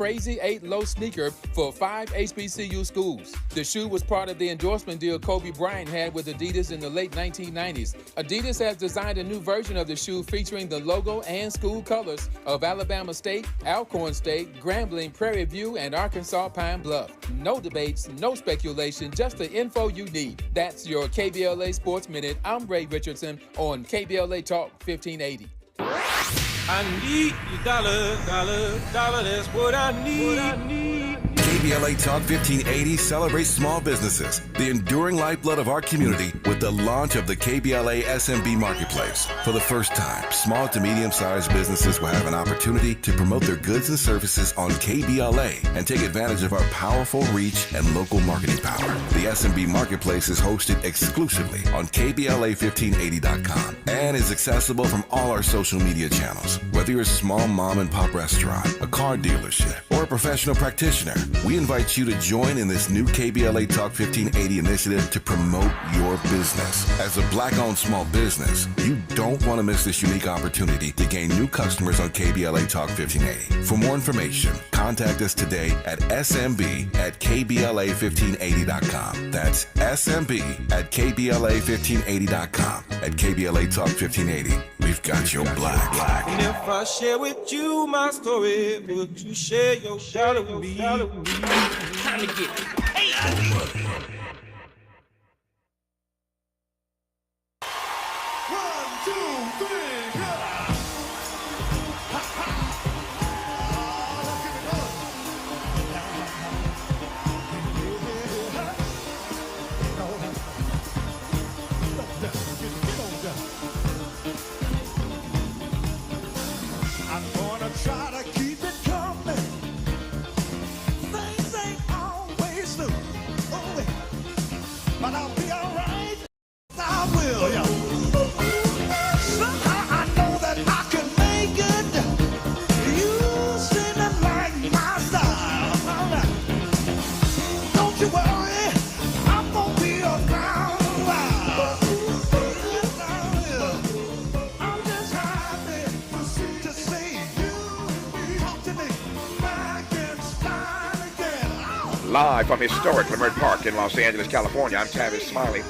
Crazy 8 Low sneaker for 5 HBCU schools. The shoe was part of the endorsement deal Kobe Bryant had with Adidas in the late 1990s. Adidas has designed a new version of the shoe featuring the logo and school colors of Alabama State, Alcorn State, Grambling, Prairie View, and Arkansas Pine Bluff. No debates, no speculation, just the info you need. That's your KBLA Sports Minute. I'm Ray Richardson on KBLA Talk 1580. I need your dollar, that's what I need. KBLA Talk 1580 celebrates small businesses, the enduring lifeblood of our community, with the launch of the KBLA SMB Marketplace. For the first time, small to medium-sized businesses will have an opportunity to promote their goods and services on KBLA and take advantage of our powerful reach and local marketing power. The SMB Marketplace is hosted exclusively on KBLA1580.com and is accessible from all our social media channels. Whether you're a small mom and pop restaurant, a car dealership, or a professional practitioner, we invite you to join in this new KBLA Talk 1580 initiative to promote your business. As a Black-owned small business, you don't want to miss this unique opportunity to gain new customers on KBLA Talk 1580. For more information, contact us today at smb@kbla1580.com. That's smb@kbla1580.com. At KBLA Talk 1580, we've got your black. And if I share with you my story, would you share your shadow with me? Time to get paid. I'm gonna try to keep it coming. Things ain't always smooth, but I'll be alright. I will, yeah. Somehow I know that I can make it. You seem to like my style. Don't you worry, I'm gonna be around a while. I'm just happy to see you talk to me back in style again. Live from historic Leimert Park in Los Angeles, California, I'm Tavis Smiley,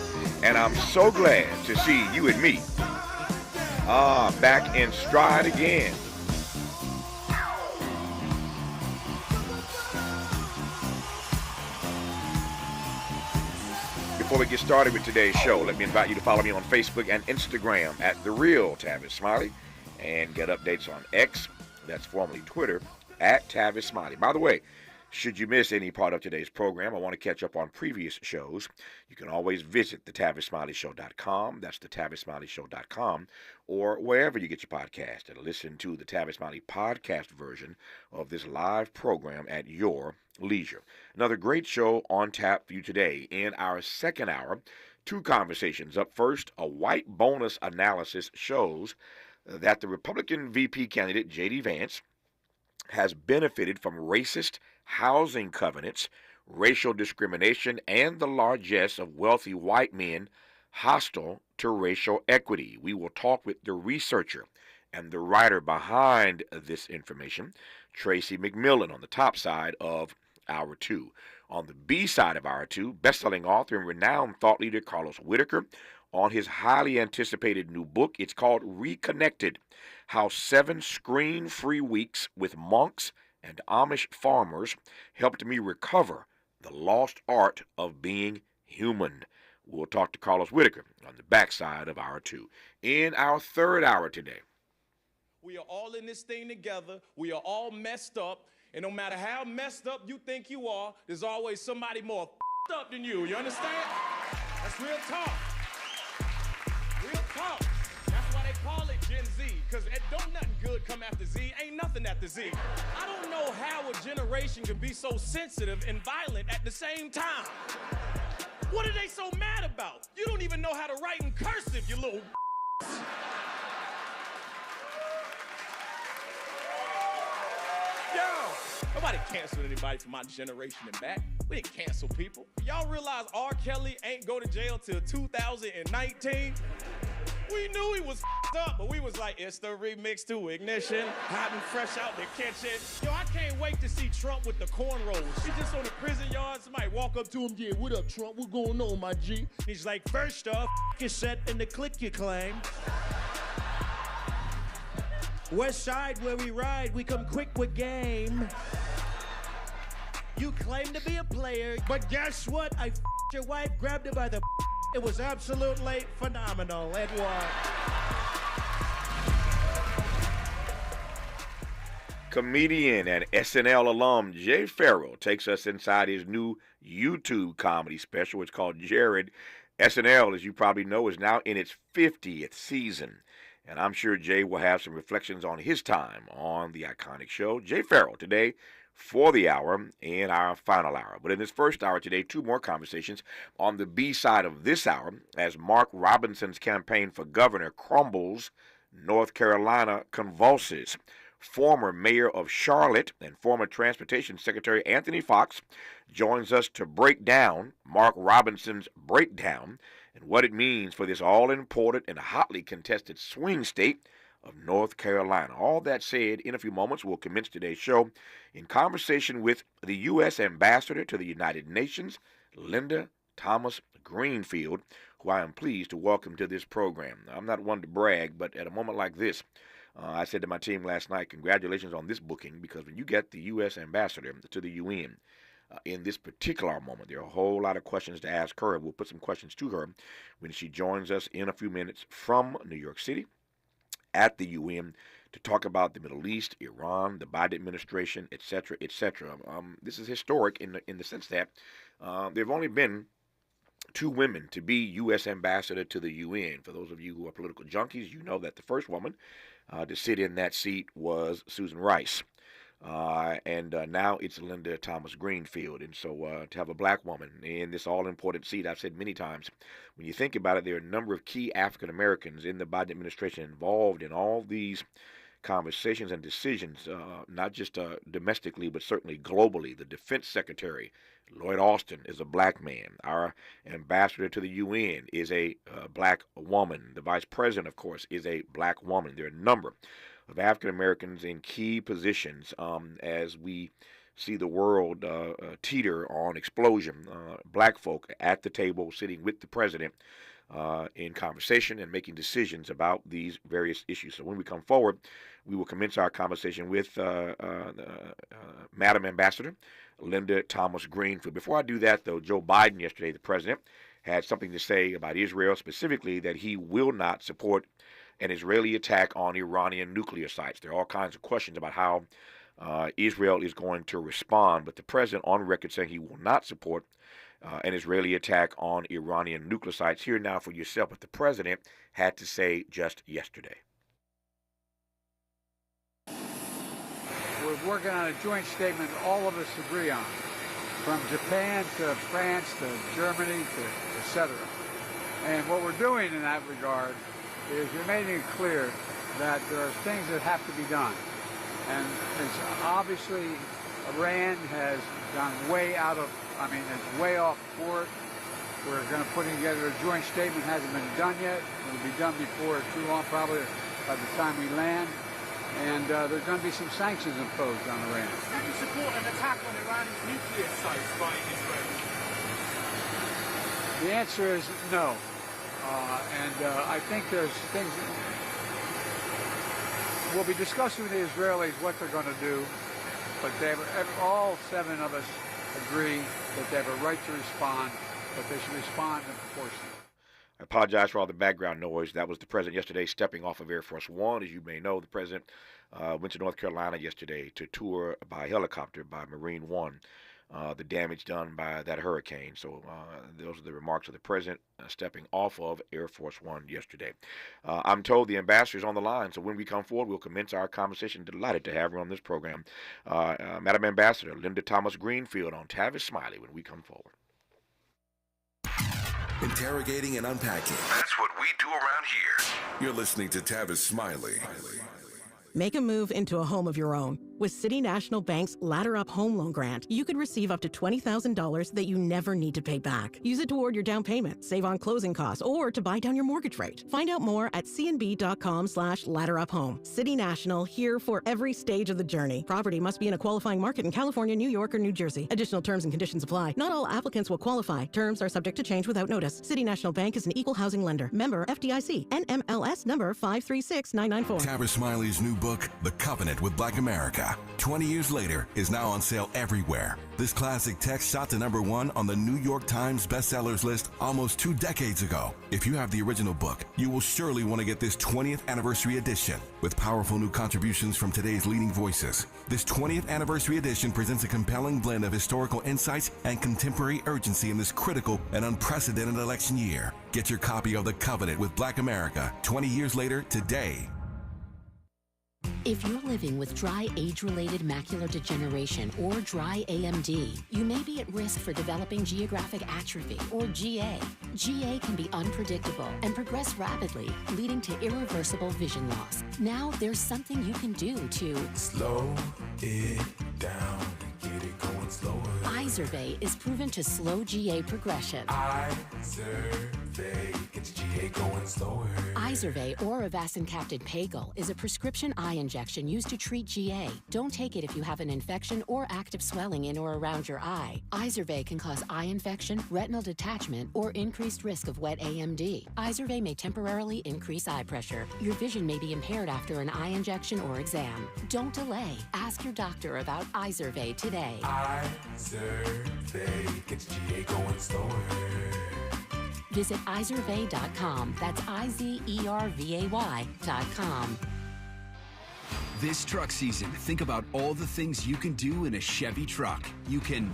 and I'm so glad to see you and me back in stride again. Before we get started with today's show, let me invite you to follow me on Facebook and Instagram at The Real Tavis Smiley, and get updates on X, that's formerly Twitter, at Tavis Smiley. By the way, should you miss any part of today's program or want to catch up on previous shows, you can always visit thetavissmileyshow.com. That's thetavissmileyshow.com, or wherever you get your podcast, and listen to the Tavis Smiley podcast version of this live program at your leisure. Another great show on tap for you today. In our second hour, two conversations. Up first, a white bonus analysis shows that the Republican VP candidate, J.D. Vance, has benefited from racist housing covenants, racial discrimination, and the largesse of wealthy white men hostile to racial equity. We will talk with the researcher and the writer behind this information, Tracy McMillan, on the top side of Hour 2. On the B side of Hour 2, best-selling author and renowned thought leader Carlos Whitaker on his highly anticipated new book. It's called Reconnected: How 7 Screen-Free Weeks with Monks and Amish Farmers Helped Me Recover the Lost Art of Being Human. We'll talk to Carlos Whitaker on the backside of Hour 2. In our third hour today, we are all in this thing together. We are all messed up. And no matter how messed up you think you are, there's always somebody more up than you. You understand? That's real talk. Real talk. That's why they call it Gen Z, because don't nothing good come after Z. Ain't nothing after Z. I don't know how a generation can be so sensitive and violent at the same time. What are they so mad about? You don't even know how to write in cursive, you little Yo, nobody canceled anybody from my generation and back. We didn't cancel people. Y'all realize R. Kelly ain't go to jail till 2019? We knew he was up, but we was like, it's the remix to Ignition, hot and fresh out the kitchen. Yo, I can't wait to see Trump with the cornrows. He's just on the prison yard. Somebody walk up to him, yeah, what up, Trump? What's going on, my G? He's like, first off, your set and the click you claim. West side where we ride, we come quick with game. You claim to be a player, but guess what? I your wife, grabbed her by the It was absolutely phenomenal. Edward. Comedian and SNL alum Jay Farrell takes us inside his new YouTube comedy special. It's called Jared. SNL, as you probably know, is now in its 50th season. And I'm sure Jay will have some reflections on his time on the iconic show. Jay Farrell today for the hour and our final hour. But in this first hour today, two more conversations on the B side of this hour as Mark Robinson's campaign for governor crumbles, North Carolina convulses. Former mayor of Charlotte and former transportation secretary Anthony Foxx joins us to break down Mark Robinson's breakdown and what it means for this all-important and hotly contested swing state of North Carolina. All that said, in a few moments, we'll commence today's show in conversation with the U.S. Ambassador to the United Nations, Linda Thomas-Greenfield, who I am pleased to welcome to this program. I'm not one to brag, but at a moment like this, I said to my team last night, congratulations on this booking, because when you get the U.S. Ambassador to the UN, in this particular moment, there are a whole lot of questions to ask her. We'll put some questions to her when she joins us in a few minutes from New York City at the UN to talk about the Middle East, Iran, the Biden administration, etc., etc. This is historic in the sense that there have only been two women to be U.S. ambassador to the UN. For those of you who are political junkies, you know that the first woman to sit in that seat was Susan Rice. And now it's Linda Thomas-Greenfield. And so to have a black woman in this all-important seat, I've said many times, when you think about it, there are a number of key African Americans in the Biden administration involved in all these conversations and decisions, not just domestically, but certainly globally. The Defense Secretary, Lloyd Austin, is a black man. Our ambassador to the UN is a black woman. The Vice President, of course, is a black woman. There are a number of African Americans in key positions as we see the world teeter on explosion. Black folk at the table sitting with the president in conversation and making decisions about these various issues. So when we come forward, we will commence our conversation with Madam Ambassador Linda Thomas-Greenfield. Before I do that, though, Joe Biden yesterday, the president, had something to say about Israel, specifically that he will not support an Israeli attack on Iranian nuclear sites. There are all kinds of questions about how Israel is going to respond, but the president on record saying he will not support an Israeli attack on Iranian nuclear sites. Hear now for yourself what the president had to say just yesterday. We're working on a joint statement all of us agree on, from Japan to France to Germany to et cetera. And what we're doing in that regard is we're making it clear that there are things that have to be done. And it's obviously Iran has gone way out of, it's way off court. We're going to put together a joint statement. Hasn't been done yet. It'll be done before too long, probably by the time we land. And there's going to be some sanctions imposed on Iran. Would you support an attack on Iran's nuclear sites by Israel? The answer is no. I think there's things we'll be discussing with the Israelis what they're going to do, but all seven of us agree that they have a right to respond, but they should respond in proportion. I apologize for all the background noise. That was the president yesterday stepping off of Air Force One. As you may know, the president went to North Carolina yesterday to tour by helicopter by Marine One the damage done by that hurricane. So those are the remarks of the president stepping off of Air Force One yesterday. I'm told the ambassador is on the line, so when we come forward, we'll commence our conversation. Delighted to have her on this program. Madam Ambassador Linda Thomas-Greenfield on Tavis Smiley when we come forward. Interrogating and unpacking. That's what we do around here. You're listening to Tavis Smiley. Make a move into a home of your own. With City National Bank's Ladder Up Home Loan Grant, you could receive up to $20,000 that you never need to pay back. Use it toward your down payment, save on closing costs, or to buy down your mortgage rate. Find out more at cnb.com/ladderuphome. City National, here for every stage of the journey. Property must be in a qualifying market in California, New York, or New Jersey. Additional terms and conditions apply. Not all applicants will qualify. Terms are subject to change without notice. City National Bank is an equal housing lender. Member FDIC. NMLS number 536994. Tavis Smiley's new book, The Covenant with Black America, 20 years later, is now on sale everywhere. This classic text shot to #1 on the New York Times bestsellers list almost 2 decades ago. If you have the original book, you will surely want to get this 20th anniversary edition with powerful new contributions from today's leading voices. This 20th anniversary edition presents a compelling blend of historical insights and contemporary urgency in this critical and unprecedented election year. Get your copy of The Covenant with Black America 20 years later today. If you're living with dry age-related macular degeneration or dry AMD, you may be at risk for developing geographic atrophy or GA. GA can be unpredictable and progress rapidly, leading to irreversible vision loss. Now there's something you can do to Slow it down and get it going slower. Izervay is proven to slow GA progression. Izervay gets GA going slower. Izervay or avacincaptad pagel is a prescription eye injection used to treat GA. Don't take it if you have an infection or active swelling in or around your eye. Izervay can cause eye infection, retinal detachment, or increased risk of wet AMD. Izervay may temporarily increase eye pressure. Your vision may be impaired after an eye injection or exam. Don't delay. Ask your doctor about Izervay today. Izervay gets GA going slower. Visit Izervay.com. That's IZERVAY.com. This truck season, think about all the things you can do in a Chevy truck. You can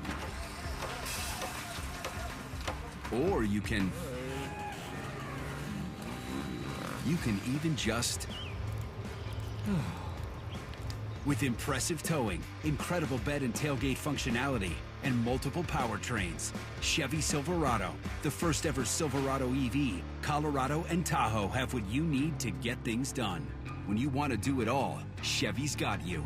even just with impressive towing, incredible bed and tailgate functionality, and multiple powertrains. Chevy Silverado, the first ever Silverado EV, Colorado and Tahoe have what you need to get things done. When you want to do it all, Chevy's got you.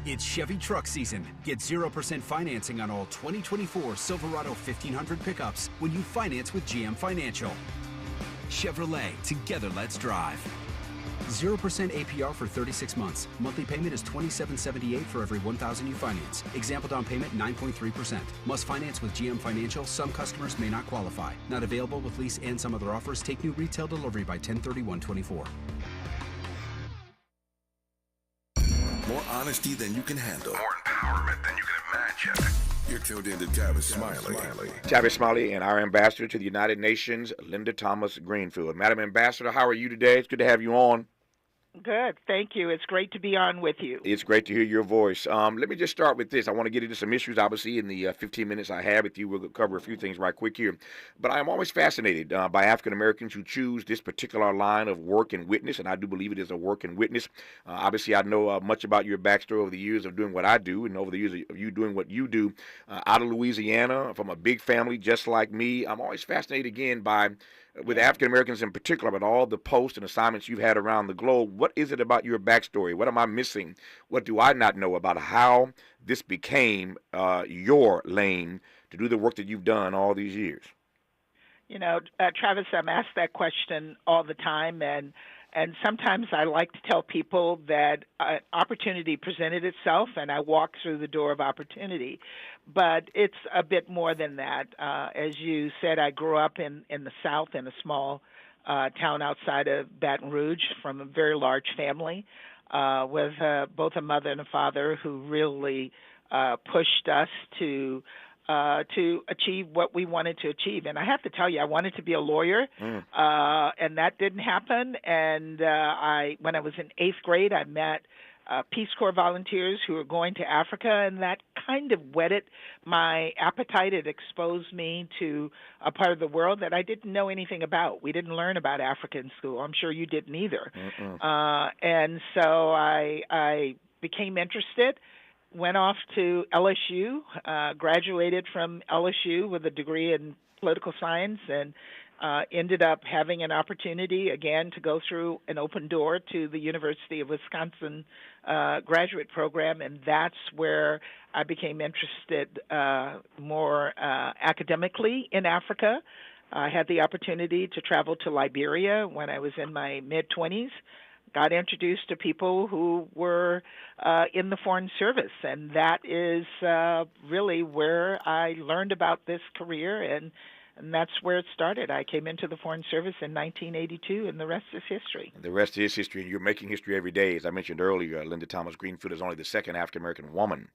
It's Chevy truck season. Get 0% financing on all 2024 Silverado 1500 pickups when you finance with GM Financial. Chevrolet, together let's drive. 0% APR for 36 months. Monthly payment is $27.78 for every $1,000 you finance. Example down payment 9.3%. Must finance with GM Financial. Some customers may not qualify. Not available with lease and some other offers. Take new retail delivery by 10/31/24. More honesty than you can handle. More empowerment than you can imagine. You're tuned in to Tavis Smiley. Tavis Smiley and our ambassador to the United Nations, Linda Thomas-Greenfield. Madam Ambassador, how are you today? It's good to have you on. Good. Thank you. It's great to be on with you. It's great to hear your voice. Let me just start with this. I want to get into some issues, obviously, in the 15 minutes I have with you. We'll cover a few things right quick here. But I am always fascinated by African Americans who choose this particular line of work and witness, and I do believe it is a work and witness. Obviously, I know much about your backstory over the years of doing what I do and over the years of you doing what you do out of Louisiana, from a big family just like me. I'm always fascinated, again, by with African Americans in particular, but all the posts and assignments you've had around the globe. What is it about your backstory? What am I missing? What do I not know about how this became your lane to do the work that you've done all these years? You know, Travis, I'm asked that question all the time, and sometimes I like to tell people that opportunity presented itself, and I walked through the door of opportunity. But it's a bit more than that. As you said, I grew up in the South in a small town outside of Baton Rouge from a very large family with both a mother and a father who really pushed us to achieve what we wanted to achieve. And I have to tell you, I wanted to be a lawyer, and that didn't happen. And when I was in 8th grade, I met Peace Corps volunteers who were going to Africa, and that kind of whetted my appetite. It exposed me to a part of the world that I didn't know anything about. We didn't learn about Africa in school. I'm sure you didn't either. And so I became interested, went off to LSU, graduated from LSU with a degree in political science, and ended up having an opportunity, again, to go through an open door to the University of Wisconsin graduate program, and that's where I became interested more academically in Africa. I had the opportunity to travel to Liberia when I was in my mid-20s. Got introduced to people who were in the Foreign Service, and that is really where I learned about this career, and that's where it started. I came into the Foreign Service in 1982, and the rest is history. The rest is history, and you're making history every day. As I mentioned earlier, Linda Thomas-Greenfield is only the second African-American woman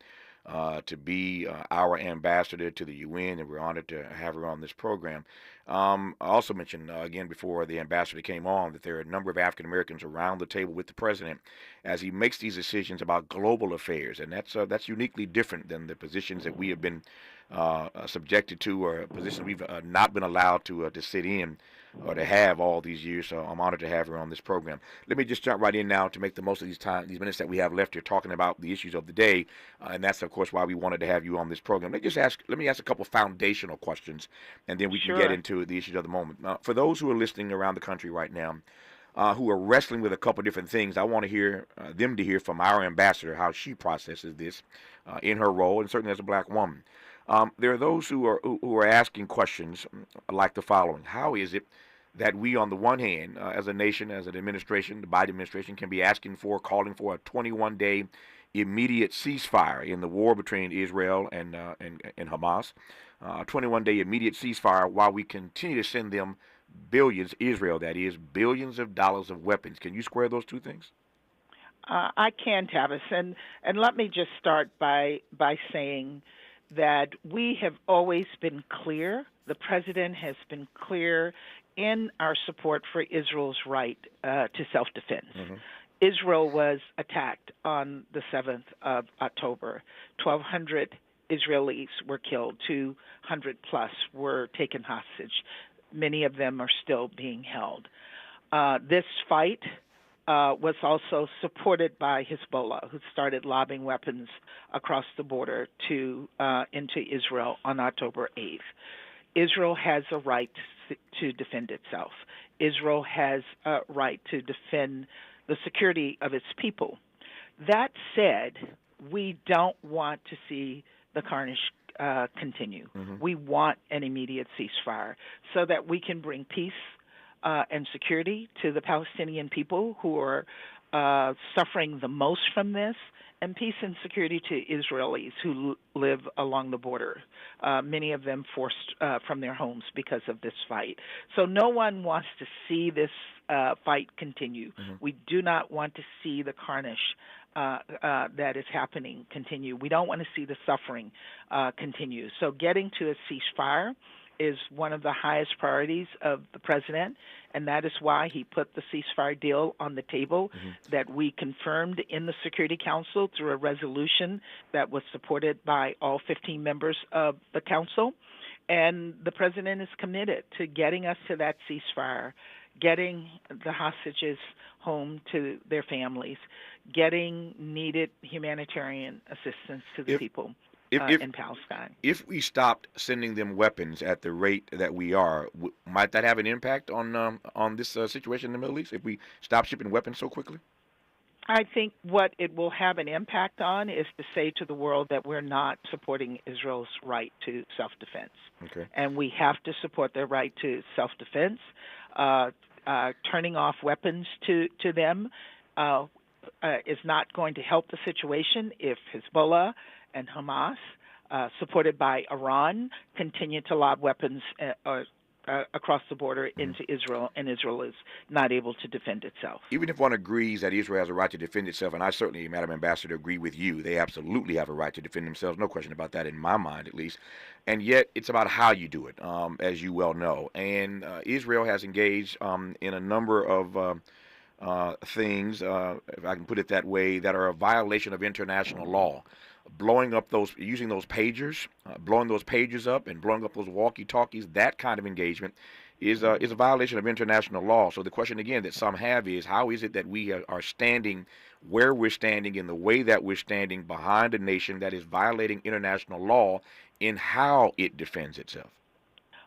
to be our ambassador to the UN, and we're honored to have her on this program. I also mentioned, again, before the ambassador came on, that there are a number of African-Americans around the table with the president as he makes these decisions about global affairs, and that's uniquely different than the positions that we have been subjected to, or positions we've not been allowed to sit in or to have all these years. So I'm honored to have her on this program. Let me just jump right in now to make the most of these minutes that we have left here talking about the issues of the day, and that's of course why we wanted to have you on this program. Let me ask a couple foundational questions, and then we can get into the issues of the moment. For those who are listening around the country right now, who are wrestling with a couple different things, I want to hear them to hear from our ambassador how she processes this in her role, and certainly as a black woman. There are those who are asking questions like the following: how is it that we, on the one hand, as a nation, as an administration, the Biden administration, can be calling for a 21-day immediate ceasefire in the war between Israel and Hamas, a 21-day immediate ceasefire, while we continue to send them billions, Israel that is, billions of dollars of weapons? Can you square those two things? I can, Tavis, and let me just start by saying that we have always been clear. The president has been clear in our support for Israel's right to self-defense. Mm-hmm. Israel was attacked on the 7th of October. 1,200 Israelis were killed. 200 plus were taken hostage. Many of them are still being held. This fight was also supported by Hezbollah, who started lobbing weapons across the border into Israel on October 8th. Israel has a right to defend itself. Israel has a right to defend the security of its people. That said, we don't want to see the carnage continue. Mm-hmm. We want an immediate ceasefire so that we can bring peace and security to the Palestinian people who are suffering the most from this, and peace and security to Israelis who live along the border, many of them forced from their homes because of this fight. So no one wants to see this fight continue. Mm-hmm. We do not want to see the carnage that is happening continue. We don't want to see the suffering continue. So getting to a ceasefire is one of the highest priorities of the president, and that is why he put the ceasefire deal on the table that we confirmed in the Security Council through a resolution that was supported by all 15 members of the council. And the president is committed to getting us to that ceasefire, getting the hostages home to their families, getting needed humanitarian assistance to the people. In Palestine. If we stopped sending them weapons at the rate that we are, might that have an impact on this situation in the Middle East, if we stop shipping weapons so quickly? I think what it will have an impact on is to say to the world that we're not supporting Israel's right to self-defense. Okay. And we have to support their right to self-defense. Turning off weapons to them is not going to help the situation if Hezbollah and Hamas, supported by Iran, continue to lob weapons across the border into Israel, and Israel is not able to defend itself. Even if one agrees that Israel has a right to defend itself, and I certainly, Madam Ambassador, agree with you, they absolutely have a right to defend themselves, no question about that in my mind at least, and yet it's about how you do it, as you well know. And Israel has engaged in a number of things, if I can put it that way, that are a violation of international law. Using those pagers, blowing those pagers up and blowing up those walkie-talkies, that kind of engagement is a violation of international law. So the question again that some have is, how is it that we are standing where we're standing in the way that we're standing behind a nation that is violating international law in how it defends itself?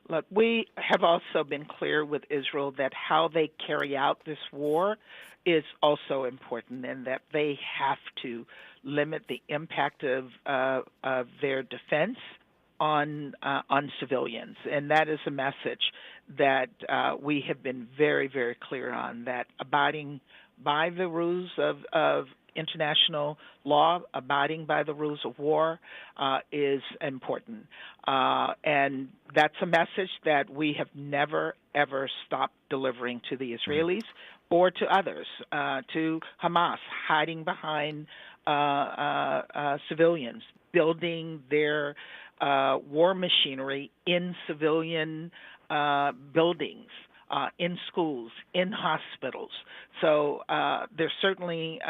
Look, we have also been clear with Israel that how they carry out this war is also important, and that they have to limit the impact of their defense on civilians, and that is a message that we have been very, very clear on. That abiding by the rules of international law, abiding by the rules of war, is important. And that's a message that we have never, ever stopped delivering to the Israelis or to others, to Hamas, hiding behind civilians, building their war machinery in civilian buildings, in schools, in hospitals. So there certainly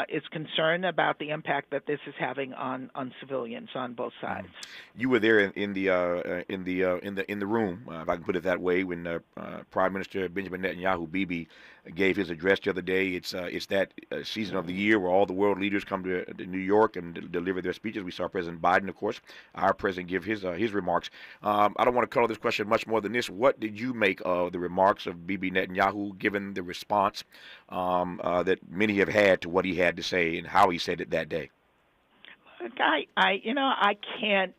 is concern about the impact that this is having on civilians on both sides. You were there in the room, if I can put it that way, when Prime Minister Benjamin Netanyahu, Bibi, gave his address the other day. It's that season of the year where all the world leaders come to New York and deliver their speeches. We saw President Biden, of course, our president, give his remarks. I don't want to color this question much more than this. What did you make of the remarks of Bibi Netanyahu, given the response that many have had to what he had to say and how he said it that day? I can't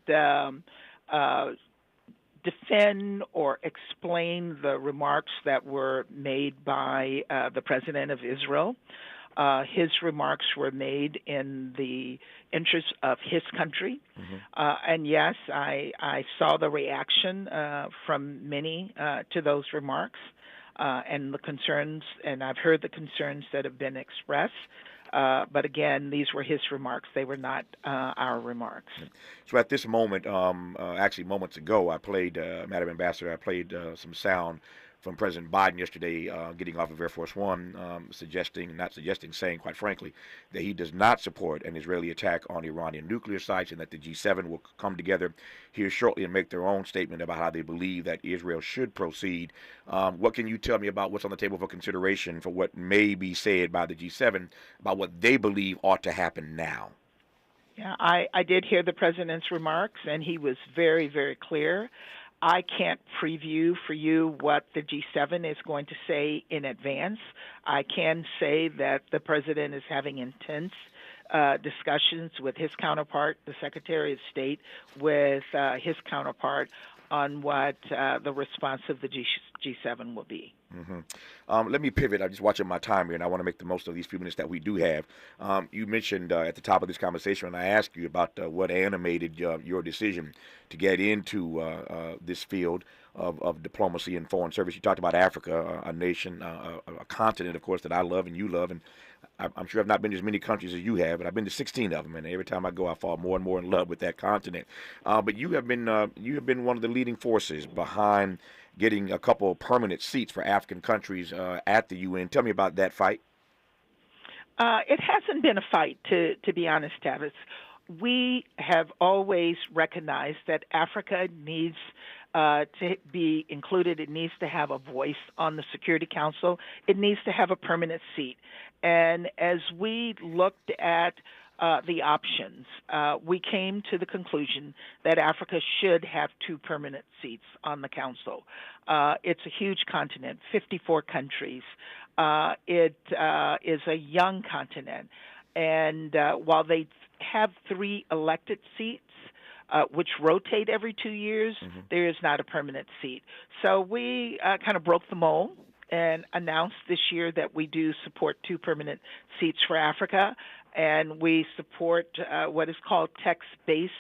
defend or explain the remarks that were made by the president of Israel. His remarks were made in the interest of his country. And yes, I saw the reaction from many to those remarks and the concerns, and I've heard the concerns that have been expressed. But again, these were his remarks. They were not our remarks. So at this moment, actually moments ago, I played, Madam Ambassador, I played some sound from President Biden yesterday, getting off of Air Force One, saying, quite frankly, that he does not support an Israeli attack on Iranian nuclear sites, and that the G7 will come together here shortly and make their own statement about how they believe that Israel should proceed. What can you tell me about what's on the table for consideration for what may be said by the G7 about what they believe ought to happen now? Yeah, I did hear the president's remarks, and he was very, very clear. I can't preview for you what the G7 is going to say in advance. I can say that the president is having intense discussions with his counterpart, the Secretary of State, with his counterpart on what the response of the G7 will be. Let me pivot. I'm just watching my time here, and I want to make the most of these few minutes that we do have. You mentioned at the top of this conversation, and I asked you about what animated your decision to get into this field of diplomacy and foreign service. You talked about Africa, a nation, a continent, of course, that I love and you love, and I'm sure I've not been to as many countries as you have, but I've been to 16 of them, and every time I go, I fall more and more in love with that continent. But you have been one of the leading forces behind getting a couple of permanent seats for African countries at the UN. Tell me about that fight. It hasn't been a fight, to be honest, Tavis. We have always recognized that Africa needs to be included. It needs to have a voice on the Security Council. It needs to have a permanent seat. And as we looked at the options, we came to the conclusion that Africa should have 2 permanent seats on the council. It's a huge continent, 54 countries. It is a young continent. And while they have 3 elected seats, which rotate every 2 years, there is not a permanent seat. So we kind of broke the mold and announced this year that we do support 2 permanent seats for Africa, and we support what is called text-based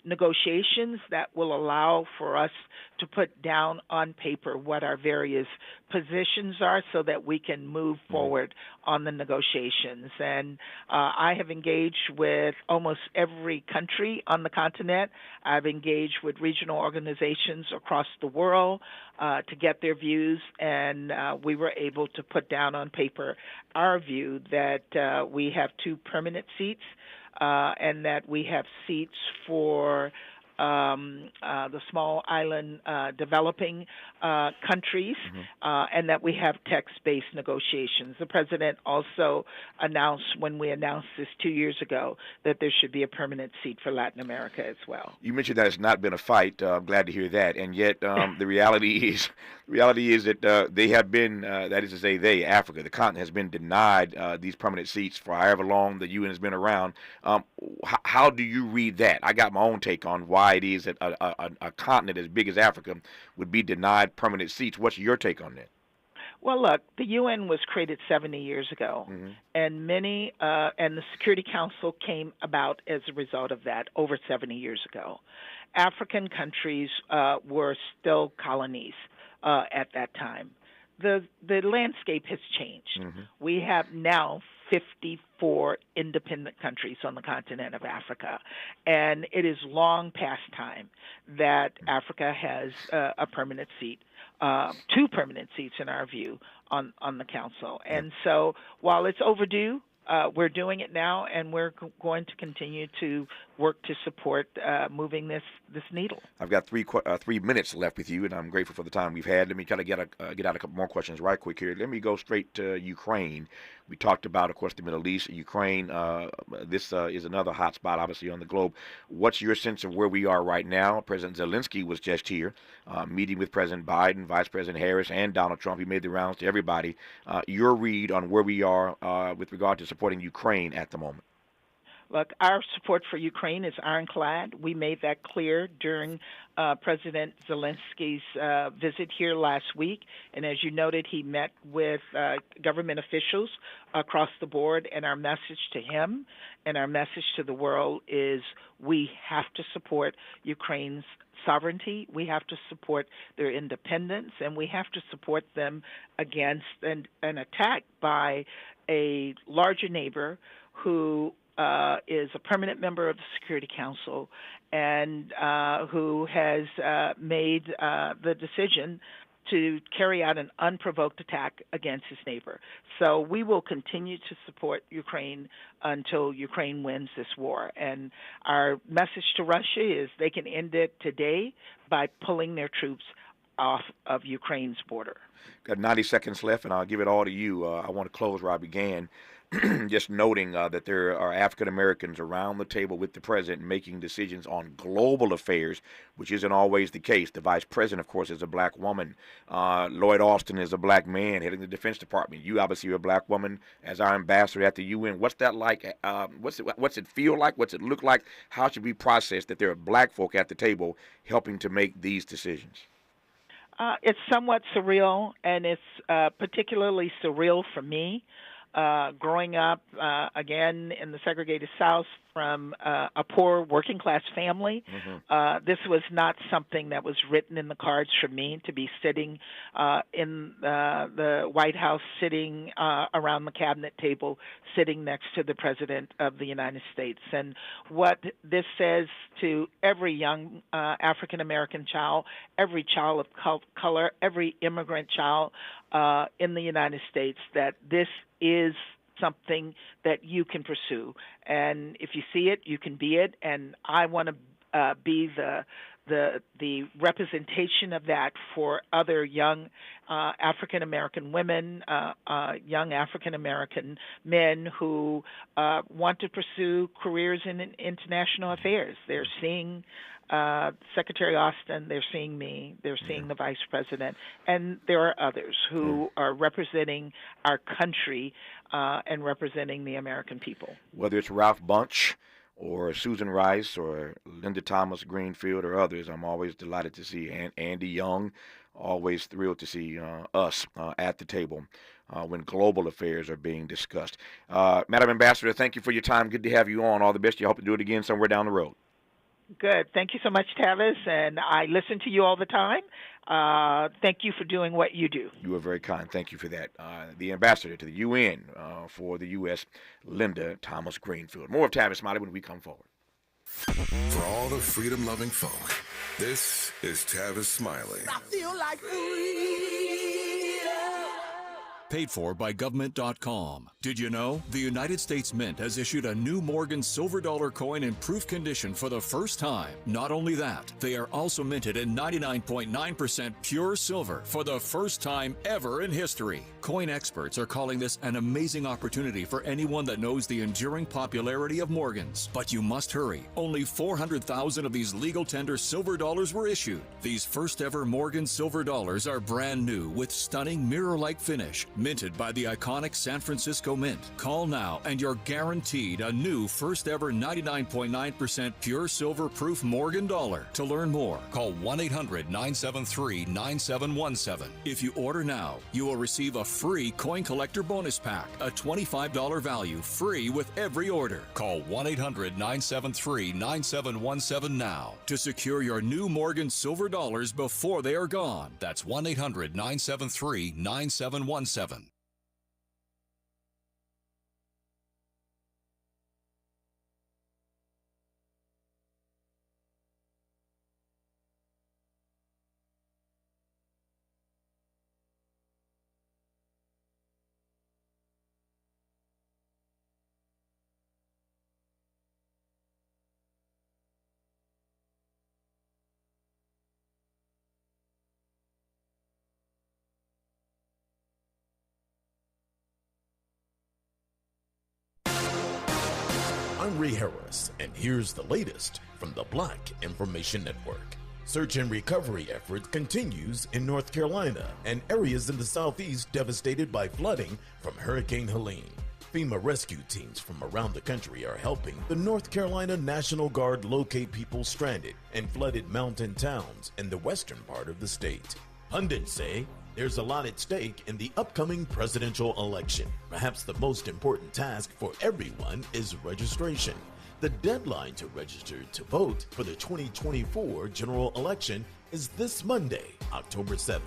negotiations that will allow for us to put down on paper what our various positions are so that we can move forward on the negotiations. And I have engaged with almost every country on the continent. I've engaged with regional organizations across the world to get their views, and we were able to put down on paper our view that we have 2 permanent seats and that we have seats for the small island developing countries, and that we have text-based negotiations. The president also announced, when we announced this 2 years ago, that there should be a permanent seat for Latin America as well. You mentioned that it's not been a fight. I'm glad to hear that. And yet, the reality is that they have been, that is to say, Africa, the continent, has been denied these permanent seats for however long the UN has been around. How do you read that? I got my own take on why it is that a continent as big as Africa would be denied permanent seats. What's your take on that? Well, look, the UN was created 70 years ago, and and the Security Council came about as a result of that over 70 years ago. African countries were still colonies at that time. The landscape has changed. We have now 54 independent countries on the continent of Africa, and it is long past time that Africa has a permanent seat, 2 permanent seats in our view on the council. And so while it's overdue, we're doing it now, and we're going to continue to work to support moving this needle. I've got 3 minutes left with you, and I'm grateful for the time we've had. Let me kind of get out a couple more questions right quick here. Let me go straight to Ukraine. We talked about, of course, the Middle East. Ukraine, this is another hot spot, obviously, on the globe. What's your sense of where we are right now? President Zelensky was just here, meeting with President Biden, Vice President Harris, and Donald Trump. He made the rounds to everybody. Your read on where we are with regard to supporting Ukraine at the moment? Look, our support for Ukraine is ironclad. We made that clear during President Zelensky's visit here last week. And as you noted, he met with government officials across the board. And our message to him and our message to the world is we have to support Ukraine's sovereignty. We have to support their independence, and we have to support them against an attack by a larger neighbor who is a permanent member of the Security Council and who has made the decision to carry out an unprovoked attack against his neighbor. So we will continue to support Ukraine until Ukraine wins this war. And our message to Russia is they can end it today by pulling their troops off of Ukraine's border. Got 90 seconds left, and I'll give it all to you. I want to close where I began. Just noting that there are African Americans around the table with the president making decisions on global affairs, which isn't always the case. The vice president, of course, is a black woman. Lloyd Austin is a black man heading the Defense Department. You obviously are a black woman as our ambassador at the UN. What's that like? What's it feel like? What's it look like? How should we process that there are black folk at the table helping to make these decisions? It's somewhat surreal, and it's particularly surreal for me. Growing up, again, in the segregated South from a poor working-class family, this was not something that was written in the cards for me, to be sitting in the White House, sitting around the cabinet table, sitting next to the President of the United States. And what this says to every young African-American child, every child of color, every immigrant child in the United States, that this is something that you can pursue. And if you see it, you can be it. And I want to be the representation of that for other young African-American women, young African-American men who want to pursue careers in international affairs. They're seeing Secretary Austin, they're seeing me, they're seeing the Vice President, and there are others who are representing our country and representing the American people. Whether it's Ralph Bunche or Susan Rice or Linda Thomas-Greenfield or others, I'm always delighted to see Andy Young, always thrilled to see us at the table when global affairs are being discussed. Madam Ambassador, thank you for your time. Good to have you on. All the best. You hope to do it again somewhere down the road. Good. Thank you so much, Tavis, and I listen to you all the time. Thank you for doing what you do. You are very kind. Thank you for that. The ambassador to the UN for the U.S., Linda Thomas-Greenfield. More of Tavis Smiley when we come forward. For all the freedom-loving folk, this is Tavis Smiley. I feel like freedom. Paid for by government.com. Did you know the United States Mint has issued a new Morgan silver dollar coin in proof condition for the first time? Not only that, they are also minted in 99.9% pure silver for the first time ever in history. Coin experts are calling this an amazing opportunity for anyone that knows the enduring popularity of Morgans. But you must hurry. Only 400,000 of these legal tender silver dollars were issued. These first ever Morgan silver dollars are brand new with stunning mirror-like finish, minted by the iconic San Francisco Mint. Call now and you're guaranteed a new first ever 99.9% pure silver proof Morgan dollar. To learn more, call 1-800-973-9717. If you order now, you will receive a free coin collector bonus pack, a $25 value, free with every order. Call 1-800-973-9717 now to secure your new Morgan silver dollars before they are gone. That's 1-800-973-9717. I'm Ray Harris, and here's the latest from the Black Information Network. Search and recovery effort continues in North Carolina and areas in the southeast devastated by flooding from Hurricane Helene. FEMA rescue teams from around the country are helping the North Carolina National Guard locate people stranded in flooded mountain towns in the western part of the state. Pundits say there's a lot at stake in the upcoming presidential election. Perhaps the most important task for everyone is registration. The deadline to register to vote for the 2024 general election is this Monday, October 7th.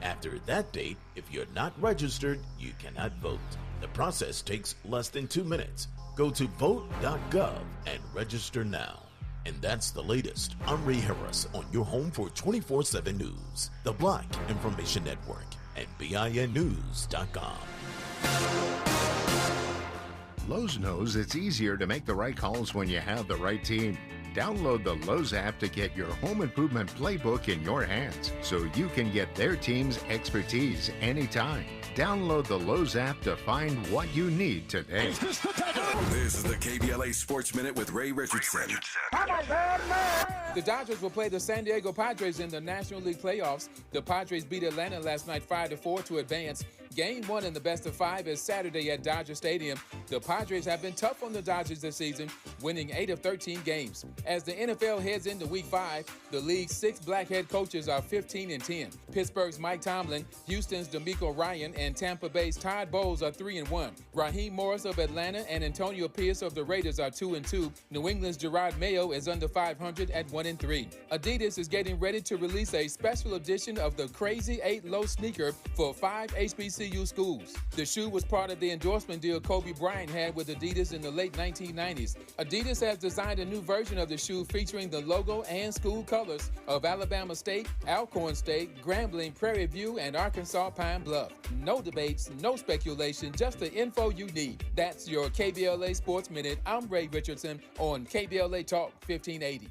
After that date, if you're not registered, you cannot vote. The process takes less than 2 minutes. Go to vote.gov and register now. And that's the latest. I'm Ray Harris on your home for 24/7 News, the Black Information Network, and BINnews.com. Lowe's knows it's easier to make the right calls when you have the right team. Download the Lowe's app to get your home improvement playbook in your hands so you can get their team's expertise anytime. Download the Lowe's app to find what you need today. This is the KBLA Sports Minute with Ray Richardson. The Dodgers will play the San Diego Padres in the National League playoffs. The Padres beat Atlanta last night 5-4 to advance. Game 1 in the best of 5 is Saturday at Dodger Stadium. The Padres have been tough on the Dodgers this season, winning 8 of 13 games. As the NFL heads into Week 5, the league's 6 black head coaches are 15-10. Pittsburgh's Mike Tomlin, Houston's DeMeco Ryan, and Tampa Bay's Todd Bowles are 3-1. Raheem Morris of Atlanta and Antonio Pierce of the Raiders are 2-2. New England's Gerard Mayo is under 500 at 1-3. Adidas is getting ready to release a special edition of the Crazy 8 Low sneaker for 5 HBCU schools. The shoe was part of the endorsement deal Kobe Bryant had with Adidas in the late 1990s. Adidas has designed a new version of the shoe featuring the logo and school colors of Alabama State, Alcorn State, Grambling, Prairie View, and Arkansas Pine Bluff. No debates, no speculation, just the info you need. That's your KBLA Sports Minute. I'm Ray Richardson on KBLA Talk 1580.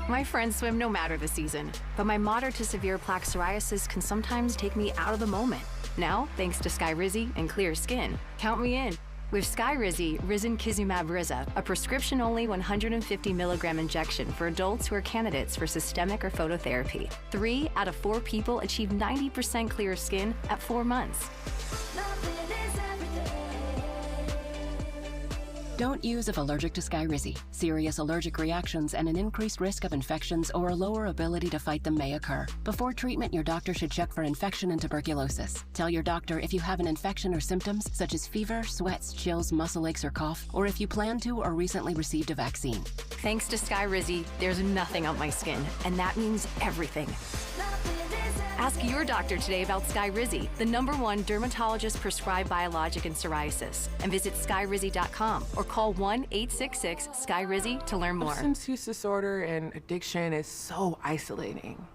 My friends swim no matter the season, but my moderate to severe plaque psoriasis can sometimes take me out of the moment. Now, thanks to Skyrizi and clear skin, count me in. With Skyrizi, Risankizumab Riza, a prescription-only 150 milligram injection for adults who are candidates for systemic or phototherapy. 3 out of 4 people achieve 90% clear skin at 4 months. Don't use if allergic to Skyrizi. Serious allergic reactions and an increased risk of infections or a lower ability to fight them may occur. Before treatment, your doctor should check for infection and tuberculosis. Tell your doctor if you have an infection or symptoms such as fever, sweats, chills, muscle aches, or cough, or if you plan to or recently received a vaccine. Thanks to Skyrizi, there's nothing on my skin, and that means everything. Ask your doctor today about Skyrizi, the #1 dermatologist-prescribed biologic in psoriasis, and visit skyrizi.com or call 1-866-SKYRIZI to learn more. Substance use disorder and addiction is so isolating.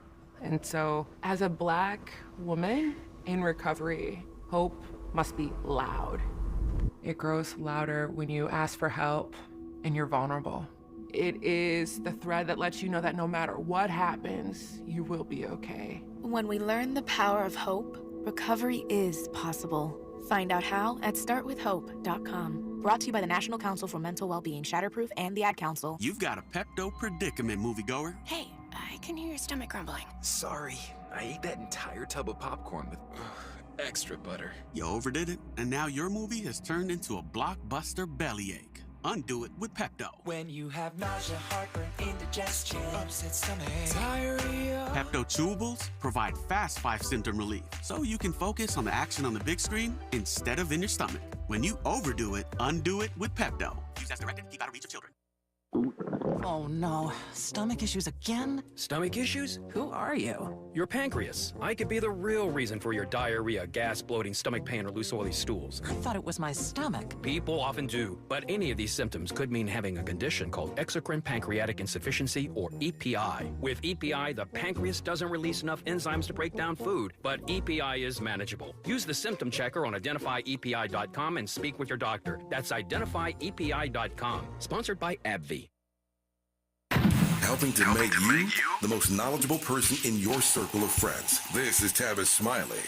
And so as a Black woman In recovery, hope must be loud. It grows louder when you ask for help and you're vulnerable. It is the thread that lets you know that no matter what happens, you will be okay. When we learn the power of hope, recovery is possible. Find out how at startwithhope.com. Brought to you by the National Council for Mental Wellbeing, Shatterproof, and the Ad Council. You've got a Pepto predicament, moviegoer. Hey, I can hear your stomach grumbling. Sorry, I ate that entire tub of popcorn with extra butter. You overdid it, and now your movie has turned into a blockbuster bellyache. Undo it with Pepto. When you have nausea, heartburn, indigestion, upset stomach, diarrhea. Pepto chewables provide fast 5-symptom relief, so you can focus on the action on the big screen instead of in your stomach. When you overdo it, undo it with Pepto. Use as directed to keep out of reach of children. Oh no, stomach issues again? Stomach issues? Who are you? Your pancreas. I could be the real reason for your diarrhea, gas, bloating, stomach pain, or loose oily stools. I thought it was my stomach. People often do, but any of these symptoms could mean having a condition called exocrine pancreatic insufficiency, or EPI. With EPI, the pancreas doesn't release enough enzymes to break down food, but EPI is manageable. Use the symptom checker on identifyepi.com and speak with your doctor. That's identifyepi.com. Sponsored by AbbVie. Helping to make you the most knowledgeable person in your circle of friends. This is Tavis Smiley.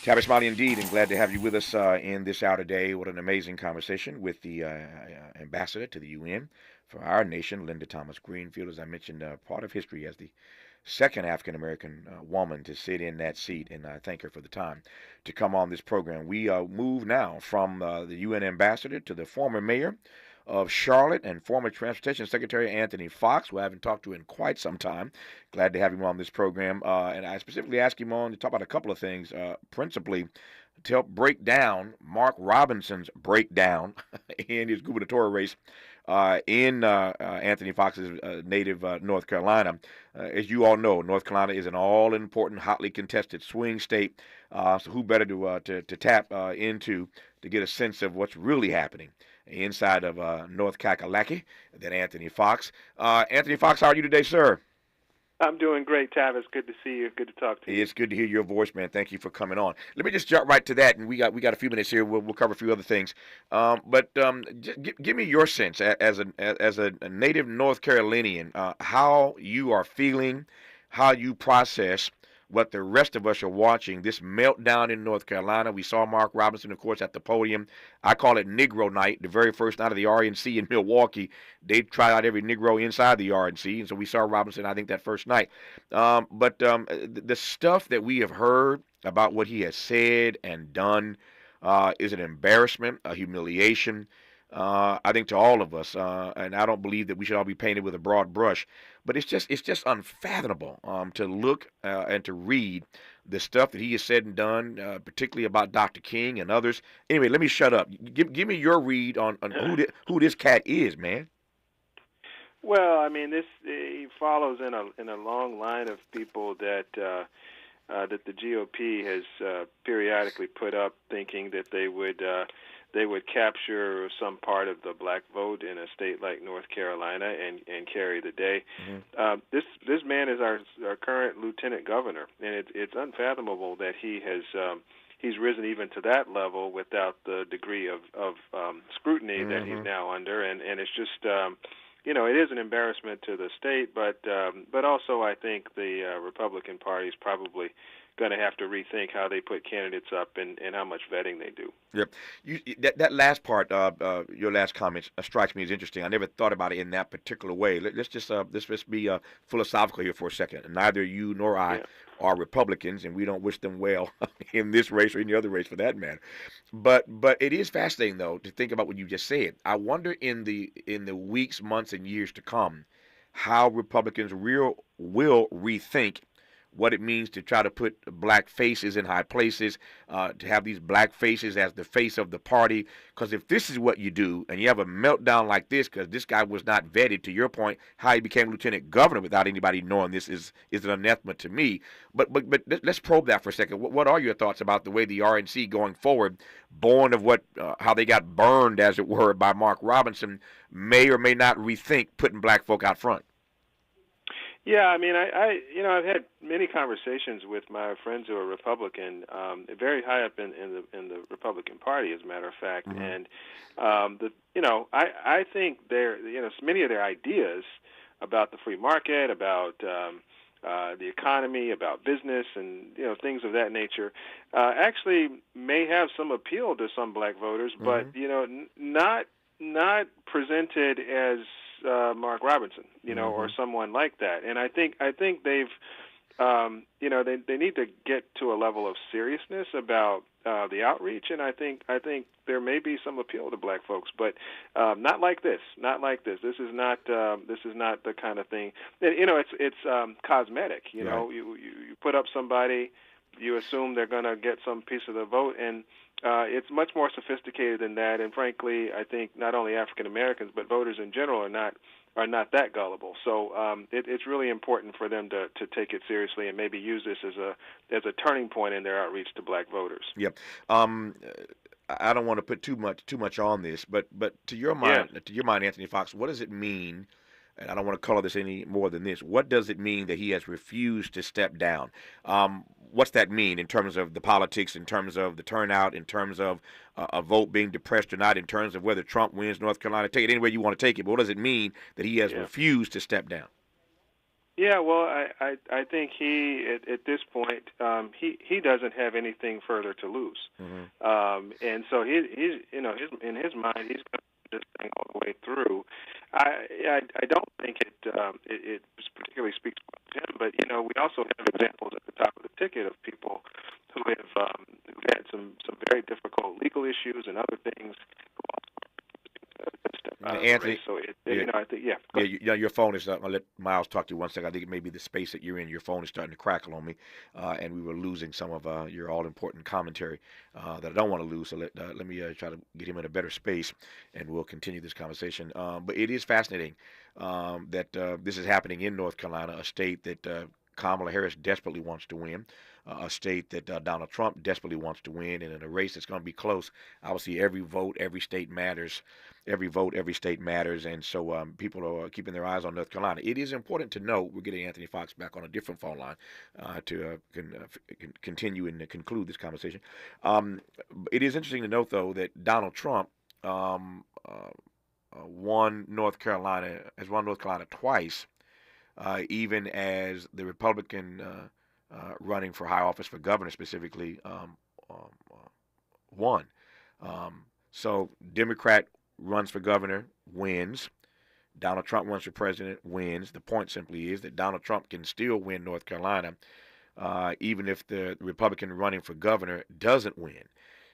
Tavis Smiley indeed, and glad to have you with us in this hour today. What an amazing conversation with the ambassador to the UN for our nation, Linda Thomas-Greenfield, as I mentioned, part of history as the second African-American woman to sit in that seat, and I thank her for the time to come on this program. We move now from the UN ambassador to the former mayor of Charlotte and former Transportation Secretary Anthony Foxx, who I haven't talked to in quite some time. Glad to have him on this program. And I specifically asked him on to talk about a couple of things, principally to help break down Mark Robinson's breakdown in his gubernatorial race in Anthony Foxx's native North Carolina. As you all know, North Carolina is an all-important, hotly contested swing state. So who better to tap into to get a sense of what's really happening inside of North Kakalaki than Anthony Foxx. Anthony Foxx, how are you today, sir? I'm doing great, Tavis. Good to see you. Good to talk to you. It's good to hear your voice, man. Thank you for coming on. Let me just jump right to that, and we got a few minutes here. We'll cover a few other things. But give me your sense as a native North Carolinian, how you are feeling, how you process what the rest of us are watching, this meltdown in North Carolina. We saw Mark Robinson, of course, at the podium. I call it Negro Night, the very first night of the RNC in Milwaukee. They try out every Negro inside the RNC, and so we saw Robinson, I think, that first night. But the stuff that we have heard about what he has said and done is an embarrassment, a humiliation, I think, to all of us. And I don't believe that we should all be painted with a broad brush. But it's just unfathomable to look and to read the stuff that he has said and done, particularly about Dr. King and others. Anyway, let me shut up. Give me your read on who this cat is, man. Well, I mean, he follows in a long line of people that the GOP has periodically put up, thinking that they would capture some part of the black vote in a state like North Carolina and carry the day. Mm-hmm. This man is our current lieutenant governor, and it's unfathomable that he's risen even to that level without the degree of scrutiny mm-hmm. that he's now under, and it's just it is an embarrassment to the state, but also I think the Republican Party is probably going to have to rethink how they put candidates up and how much vetting they do. Yep. That last part, your last comment, strikes me as interesting. I never thought about it in that particular way. Let's just be philosophical here for a second. Neither you nor I are Republicans, and we don't wish them well in this race or any other race for that matter. But it is fascinating, though, to think about what you just said. I wonder in the weeks, months, and years to come how Republicans will rethink what it means to try to put black faces in high places, to have these black faces as the face of the party. Because if this is what you do, and you have a meltdown like this, because this guy was not vetted, to your point, how he became lieutenant governor without anybody knowing this is an anathema to me. But let's probe that for a second. What are your thoughts about the way the RNC going forward, born of how they got burned, as it were, by Mark Robinson, may or may not rethink putting black folk out front? Yeah, I mean, I've had many conversations with my friends who are Republican, very high up in the Republican Party, as a matter of fact, and I think many of their ideas about the free market, about the economy, about business, and things of that nature, actually may have some appeal to some black voters, but not presented as Mark Robinson, or someone like that. And I think they've, they need to get to a level of seriousness about the outreach. And I think there may be some appeal to black folks, but not like this. Not like this. This is not the kind of thing. It's cosmetic. You know, you put up somebody, you assume they're going to get some piece of the vote, and it's much more sophisticated than that. And frankly, I think not only African Americans but voters in general are not that gullible. So it's really important for them to take it seriously and maybe use this as a turning point in their outreach to black voters. Yep. I don't want to put too much on this, but to your mind, Anthony Fox, what does it mean? And I don't want to color this any more than this. What does it mean that he has refused to step down? What's that mean in terms of the politics, in terms of the turnout, in terms of a vote being depressed or not, in terms of whether Trump wins North Carolina? Take it any way you want to take it, but what does it mean that he has refused to step down? Yeah, well, I think he at this point he doesn't have anything further to lose, and so he's in his mind he's going to do this thing all the way through. I don't think it particularly speaks to him, but we also have examples at the top of the ticket of people who have who've had some very difficult legal issues and other things. Anthony, so I think your phone is. I'll let Miles talk to you 1 second. I think it may be the space that you're in. Your phone is starting to crackle on me, and we were losing some of your all-important commentary that I don't want to lose. So let me try to get him in a better space, and we'll continue this conversation. But it is fascinating that this is happening in North Carolina, a state that Kamala Harris desperately wants to win, a state that Donald Trump desperately wants to win, and in a race that's going to be close. Obviously, every vote, every state matters. Every vote, every state matters, and so people are keeping their eyes on North Carolina. It is important to note, we're getting Anthony Fox back on a different phone line to continue and conclude this conversation. It is interesting to note, though, that Donald Trump won North Carolina twice, even as the Republican running for high office for governor specifically won. So Democrat runs for governor, wins. Donald Trump runs for president, wins. The point simply is that Donald Trump can still win North Carolina, even if the Republican running for governor doesn't win.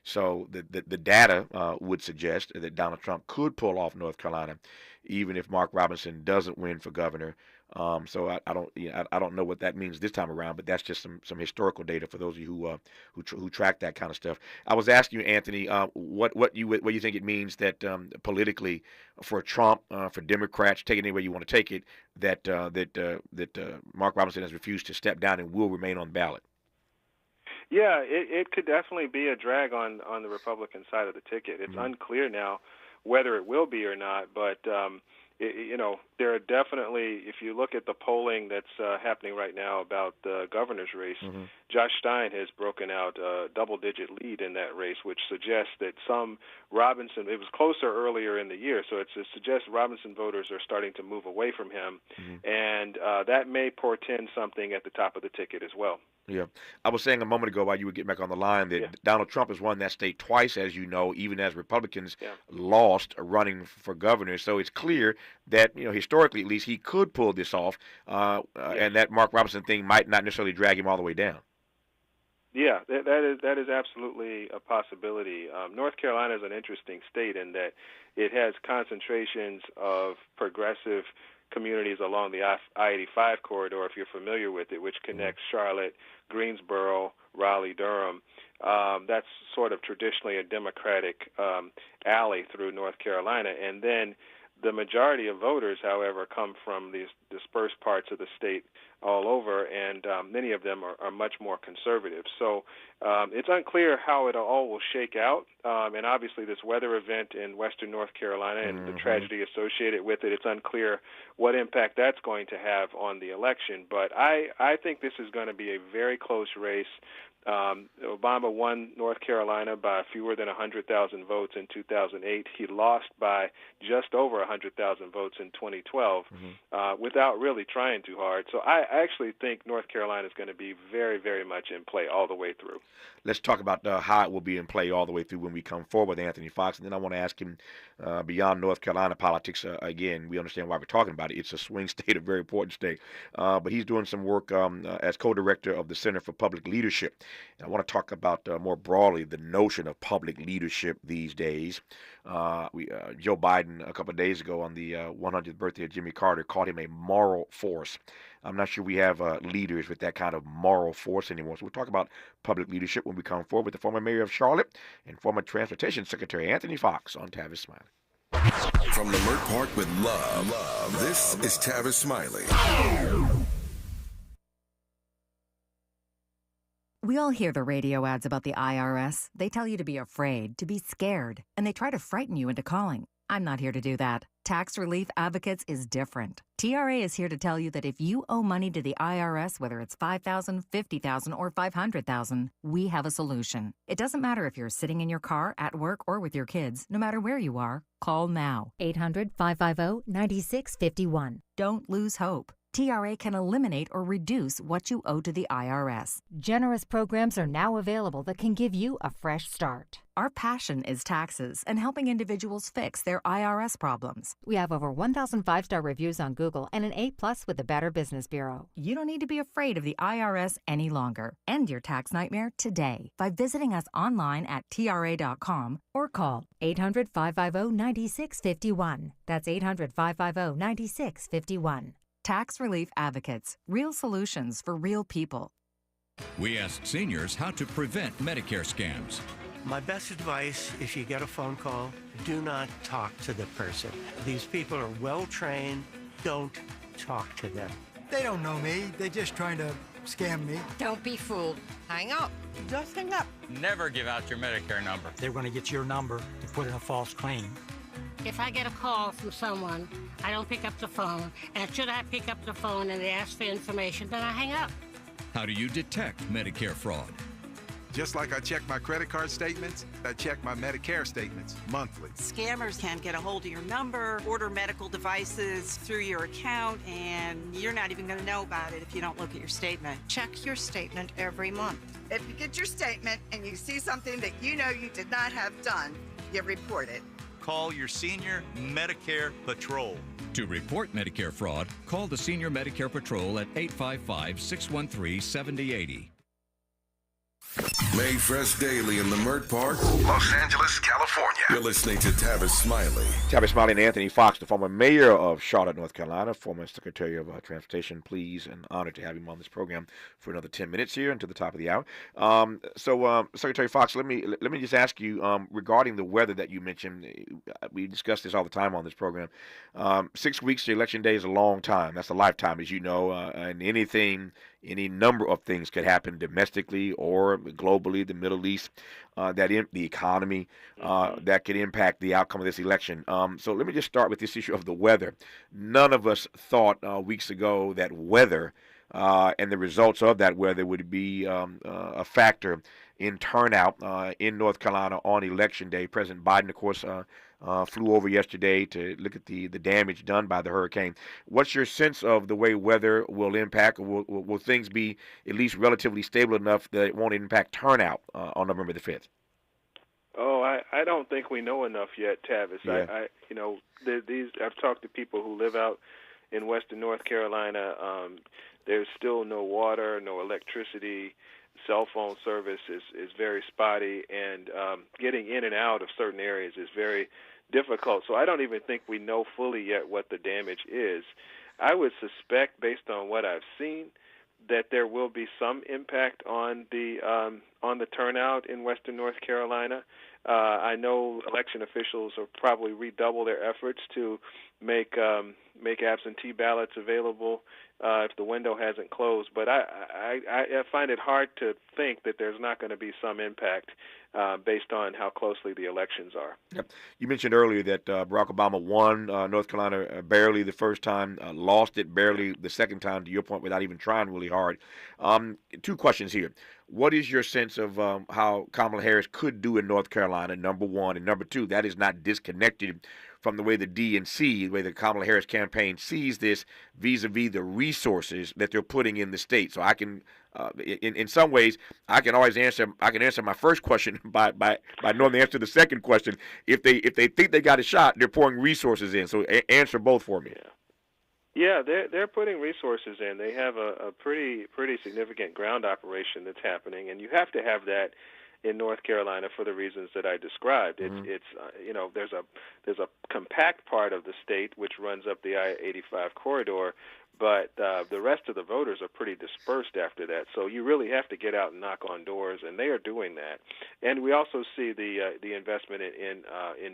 So the data would suggest that Donald Trump could pull off North Carolina, even if Mark Robinson doesn't win for governor. So I don't know what that means this time around, but that's just some historical data for those of you who track that kind of stuff. I was asking you, Anthony, what you think it means that politically for Trump, for Democrats, take it any way you want to take it, that Mark Robinson has refused to step down and will remain on the ballot. Yeah, it could definitely be a drag on the Republican side of the ticket. It's unclear now whether it will be or not, but there are definitely, if you look at the polling that's happening right now about the governor's race, Josh Stein has broken out a double-digit lead in that race, which suggests that some Robinson, it was closer earlier in the year, so it suggests Robinson voters are starting to move away from him, and that may portend something at the top of the ticket as well. Yeah. I was saying a moment ago while you were getting back on the line that Donald Trump has won that state twice, as you know, even as Republicans lost running for governor. So it's clear that, historically at least, he could pull this off, and that Mark Robinson thing might not necessarily drag him all the way down. Yeah, that is absolutely a possibility. North Carolina is an interesting state in that it has concentrations of progressive communities along the I-85 corridor, if you're familiar with it, which connects Charlotte, Greensboro, Raleigh, Durham. That's sort of traditionally a Democratic alley through North Carolina. And then The majority of voters, however, come from these dispersed parts of the state all over, and many of them are much more conservative. So it's unclear how it all will shake out. And obviously this weather event in western North Carolina and the tragedy associated with it, it's unclear what impact that's going to have on the election. But I think this is going to be a very close race. Obama won North Carolina by fewer than 100,000 votes in 2008. He lost by just over 100,000 votes in 2012 without really trying too hard. So I actually think North Carolina is going to be very, very much in play all the way through. Let's talk about how it will be in play all the way through when we come forward with Anthony Fox. And then I want to ask him beyond North Carolina politics. Again, we understand why we're talking about it. It's a swing state, a very important state. But he's doing some work as co-director of the Center for Public Leadership. And I want to talk about more broadly the notion of public leadership these days. Joe Biden, a couple of days ago on the 100th birthday of Jimmy Carter, called him a moral force. I'm not sure we have leaders with that kind of moral force anymore. So we'll talk about public leadership when we come forward with the former mayor of Charlotte and former Transportation Secretary Anthony Fox on Tavis Smiley. From the Mert Park with love, this is Tavis Smiley. We all hear the radio ads about the IRS. They tell you to be afraid, to be scared, and they try to frighten you into calling. I'm not here to do that. Tax Relief Advocates is different. TRA is here to tell you that if you owe money to the IRS, whether it's $5,000, $50,000, or $500,000, we have a solution. It doesn't matter if you're sitting in your car, at work, or with your kids. No matter where you are, call now. 800-550-9651. Don't lose hope. TRA can eliminate or reduce what you owe to the IRS. Generous programs are now available that can give you a fresh start. Our passion is taxes and helping individuals fix their IRS problems. We have over 1,000 5-star reviews on Google and an A+ with the Better Business Bureau. You don't need to be afraid of the IRS any longer. End your tax nightmare today by visiting us online at TRA.com or call 800-550-9651. That's 800-550-9651. Tax Relief Advocates. Real solutions for real people. We asked seniors how to prevent Medicare scams. My best advice, if you get a phone call, do not talk to the person. These people are well trained. Don't talk to them. They don't know me. They're just trying to scam me. Don't be fooled. Hang up. Just hang up. Never give out your Medicare number. They're going to get your number to put in a false claim. If I get a call from someone, I don't pick up the phone, and should I pick up the phone and they ask for information, then I hang up. How do you detect Medicare fraud? Just like I check my credit card statements, I check my Medicare statements monthly. Scammers can get a hold of your number, order medical devices through your account, and you're not even going to know about it if you don't look at your statement. Check your statement every month. If you get your statement and you see something that you know you did not have done, you report it. Call your Senior Medicare Patrol. To report Medicare fraud, call the Senior Medicare Patrol at 855-613-7080. Mayfresh Daily in the Mert Park, Los Angeles, California. You're listening to Tavis Smiley. Tavis Smiley and Anthony Fox, the former mayor of Charlotte, North Carolina, former Secretary of Transportation. Pleased and honored to have him on this program for another 10 minutes here until the top of the hour. Secretary Fox, let me just ask you regarding the weather that you mentioned. We discuss this all the time on this program. 6 weeks to Election Day is a long time. That's a lifetime, as you know, and any number of things could happen domestically or globally, the Middle East, the economy, that could impact the outcome of this election. So let me just start with this issue of the weather. None of us thought weeks ago that weather and the results of that weather would be a factor in turnout in North Carolina on Election Day. President Biden, of course, flew over yesterday to look at the damage done by the hurricane. What's your sense of the way weather will impact, or will things be at least relatively stable enough that it won't impact turnout on November the 5th? Oh, I don't think we know enough yet, Tavis. Yeah. I've talked to people who live out in western North Carolina. There's still no water, no electricity. Cell phone service is very spotty, and getting in and out of certain areas is very difficult. So I don't even think we know fully yet what the damage is. I would suspect, based on what I've seen, that there will be some impact on the turnout in western North Carolina. I know election officials will probably redouble their efforts to make absentee ballots available if the window hasn't closed. But I find it hard to think that there's not going to be some impact based on how closely the elections are. Yep. You mentioned earlier that Barack Obama won North Carolina barely the first time, lost it barely the second time, to your point, without even trying really hard. Two questions here. What is your sense of how Kamala Harris could do in North Carolina, number one? And number two, that is not disconnected from the way the DNC, the way the Kamala Harris campaign sees this vis-a-vis the resources that they're putting in the state. So I can, in some ways, I can answer my first question by knowing the answer to the second question. If they think they got a shot, they're pouring resources in. So answer both for me. Yeah, they're putting resources in. They have a pretty significant ground operation that's happening, and you have to have that in North Carolina for the reasons that I described. It's there's a compact part of the state which runs up the I-85 corridor, but the rest of the voters are pretty dispersed after that. So you really have to get out and knock on doors, and they are doing that. And we also see the investment in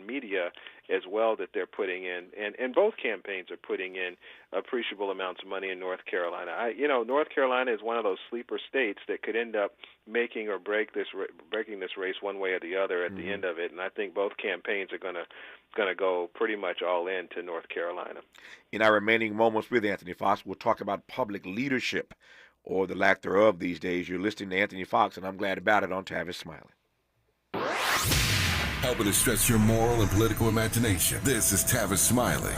media as well that they're putting in, and both campaigns are putting in appreciable amounts of money in North Carolina. North Carolina is one of those sleeper states that could end up making or breaking this race one way or the other at the end of it, and I think both campaigns are going to go pretty much all in to North Carolina. In our remaining moments with Anthony Fox, we'll talk about public leadership, or the lack thereof these days. You're listening to Anthony Fox, and I'm glad about it, on Tavis Smiley. Helping to stretch your moral and political imagination. This is Tavis Smiley.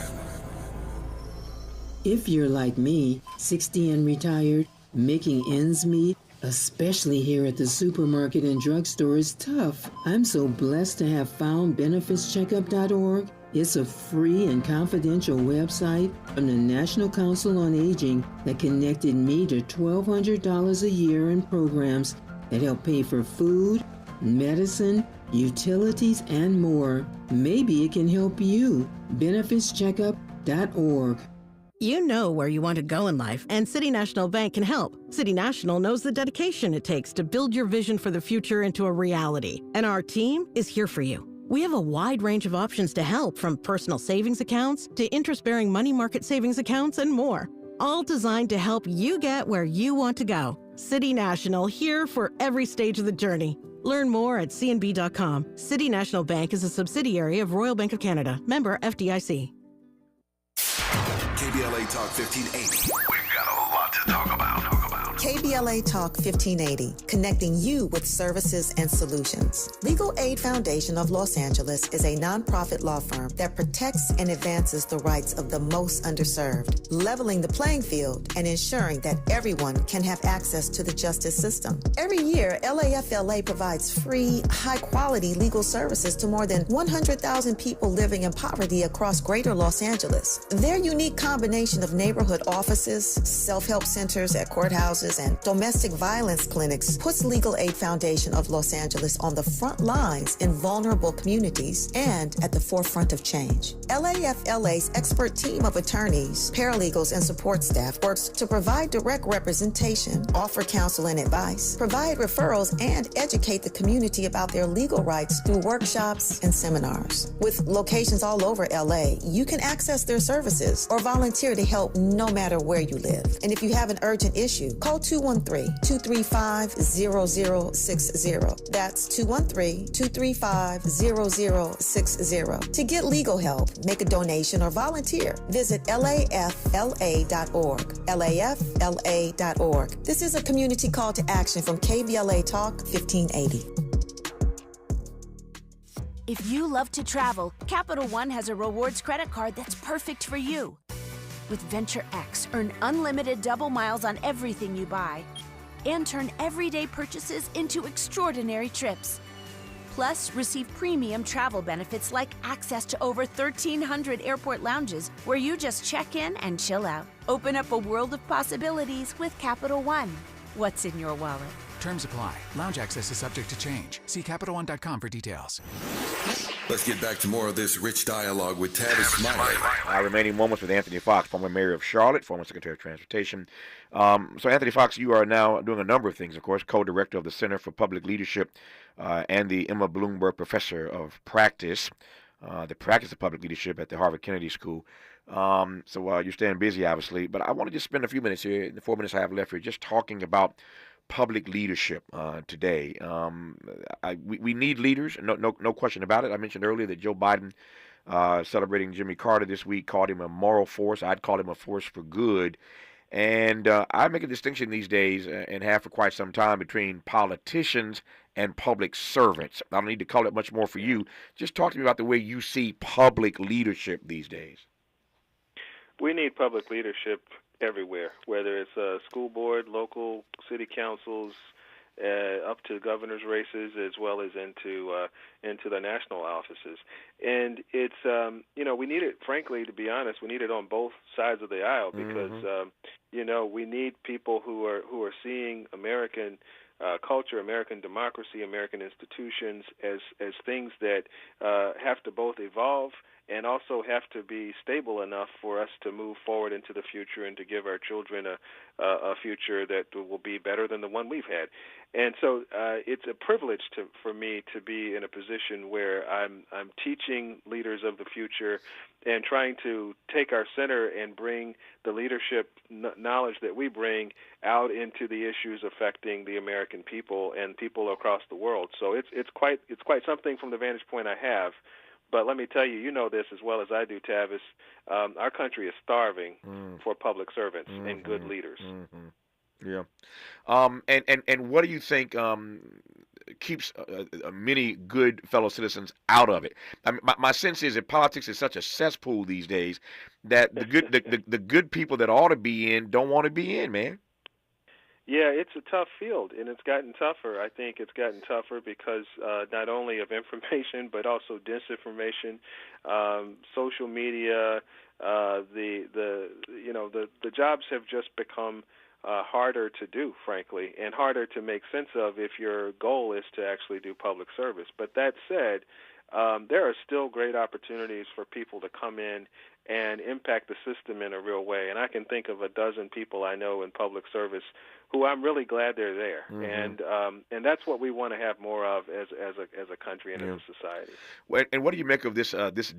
If you're like me, 60 and retired, making ends meet, especially here at the supermarket and drugstore, is tough. I'm so blessed to have found benefitscheckup.org. It's a free and confidential website from the National Council on Aging that connected me to $1,200 a year in programs that help pay for food, medicine, utilities, and more. Maybe it can help you. benefitscheckup.org. You know where you want to go in life, and City National Bank can help. City National knows the dedication it takes to build your vision for the future into a reality, and our team is here for you. We have a wide range of options to help, from personal savings accounts to interest-bearing money market savings accounts and more, all designed to help you get where you want to go. City National, here for every stage of the journey. Learn more at cnb.com. City National Bank is a subsidiary of Royal Bank of Canada, member FDIC. KBLA Talk 1580. We've got a lot to talk about. KBLA Talk 1580, connecting you with services and solutions. Legal Aid Foundation of Los Angeles is a nonprofit law firm that protects and advances the rights of the most underserved, leveling the playing field and ensuring that everyone can have access to the justice system. Every year, LAFLA provides free, high-quality legal services to more than 100,000 people living in poverty across greater Los Angeles. Their unique combination of neighborhood offices, self-help centers at courthouses, and domestic violence clinics puts Legal Aid Foundation of Los Angeles on the front lines in vulnerable communities and at the forefront of change. LAFLA's expert team of attorneys, paralegals, and support staff works to provide direct representation, offer counsel and advice, provide referrals, and educate the community about their legal rights through workshops and seminars. With locations all over LA, you can access their services or volunteer to help no matter where you live. And if you have an urgent issue, call 213-235-0060. That's 213-235-0060. To get legal help, make a donation, or volunteer, visit LAFLA.org. LAFLA.org. This is a community call to action from KBLA Talk 1580. If you love to travel, Capital One has a rewards credit card that's perfect for you. With Venture X, earn unlimited double miles on everything you buy and turn everyday purchases into extraordinary trips. Plus, receive premium travel benefits like access to over 1,300 airport lounges where you just check in and chill out. Open up a world of possibilities with Capital One. What's in your wallet? Terms apply. Lounge access is subject to change. See CapitalOne.com for details. Let's get back to more of this rich dialogue with Tavis Smiley. Our remaining moments with Anthony Fox, former mayor of Charlotte, former secretary of transportation. So, Anthony Fox, you are now doing a number of things, of course, co-director of the Center for Public Leadership and the Emma Bloomberg Professor of Practice, the Practice of Public Leadership at the Harvard Kennedy School. So you're staying busy, obviously. But I want to just spend a few minutes here, the 4 minutes I have left here, just talking about public leadership today. We need leaders, no question about it. I mentioned earlier that Joe Biden, celebrating Jimmy Carter this week, called him a moral force. I'd call him a force for good. And I make a distinction these days, and have for quite some time, between politicians and public servants. I don't need to call it much more for you. Just talk to me about the way you see public leadership these days. We need public leadership everywhere, whether it's a school board, local city councils, up to governor's races, as well as into the national offices. And it's we need it. Frankly, to be honest, we need it on both sides of the aisle because we need people who are seeing American culture, American democracy, American institutions as things that have to both evolve and also have to be stable enough for us to move forward into the future and to give our children a future that will be better than the one we've had. And so it's a privilege for me to be in a position where I'm teaching leaders of the future and trying to take our center and bring the leadership knowledge that we bring out into the issues affecting the American people and people across the world. So it's quite something from the vantage point I have. But let me tell you, you know this as well as I do, Tavis. Our country is starving for public servants and good leaders. Yeah. And what do you think keeps many good fellow citizens out of it? I mean, my sense is that politics is such a cesspool these days that the good people that ought to be in don't want to be in, man. Yeah, it's a tough field, and it's gotten tougher. I think it's gotten tougher because not only of information, but also disinformation, social media. The jobs have just become harder to do, frankly, and harder to make sense of if your goal is to actually do public service. But that said, there are still great opportunities for people to come in and impact the system in a real way. And I can think of a dozen people I know in public service who I'm really glad they're there. And that's what we want to have more of as a country and as a society. Well, and what do you make of this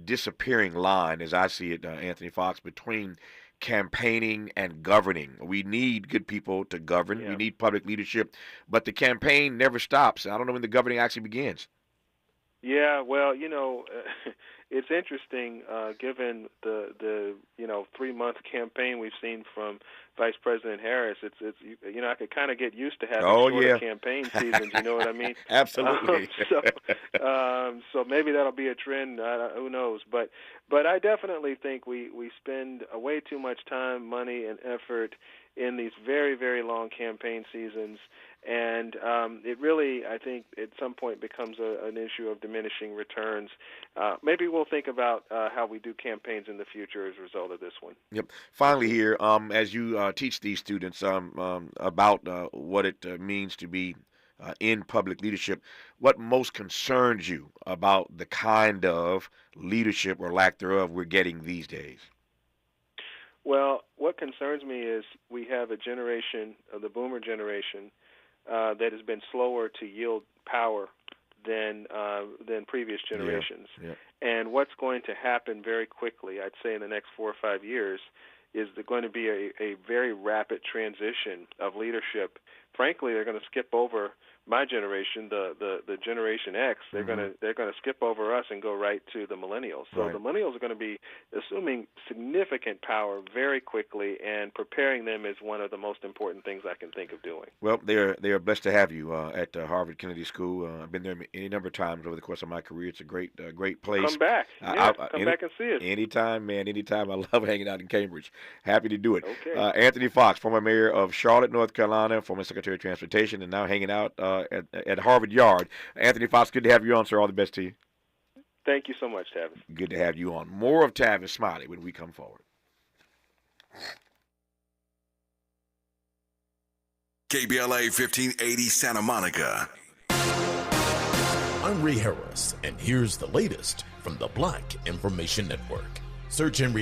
disappearing line, as I see it, Anthony Fox, between campaigning and governing? We need good people to govern. Yeah. We need public leadership, but the campaign never stops. I don't know when the governing actually begins. Yeah, well, it's interesting given the 3-month campaign we've seen from Vice President Harris. It's I could kind of get used to having shorter campaign seasons. You know what I mean? Absolutely. So maybe that'll be a trend. Who knows? But I definitely think we spend way too much time, money, and effort in these very, very long campaign seasons. And it really, I think, at some point becomes an issue of diminishing returns. Maybe we'll think about how we do campaigns in the future as a result of this one. Yep. Finally here, as you teach these students about what it means to be in public leadership, what most concerns you about the kind of leadership or lack thereof we're getting these days? Well, what concerns me is we have a generation, the boomer generation, that has been slower to yield power than previous generations. Yeah. And what's going to happen very quickly, I'd say in the next 4 or 5 years, is there going to be a very rapid transition of leadership. Frankly, they're going to skip over my generation, the Generation X. They're going to skip over us and go right to the millennials. So the millennials are going to be assuming significant power very quickly, and preparing them is one of the most important things I can think of doing. Well, they are blessed to have you at Harvard Kennedy School. I've been there any number of times over the course of my career. It's a great place. Come back. Come back and see us. Anytime, man. Anytime. I love hanging out in Cambridge. Happy to do it. Okay. Anthony Fox, former mayor of Charlotte, North Carolina, former Secretary of Transportation, and now hanging out at Harvard Yard. Anthony Fox, good to have you on, sir. All the best to you. Thank you so much, Tavis. Good to have you on. More of Tavis Smiley when we come forward. KBLA 1580 Santa Monica. I'm Ray Harris, and here's the latest from the Black Information Network. Search and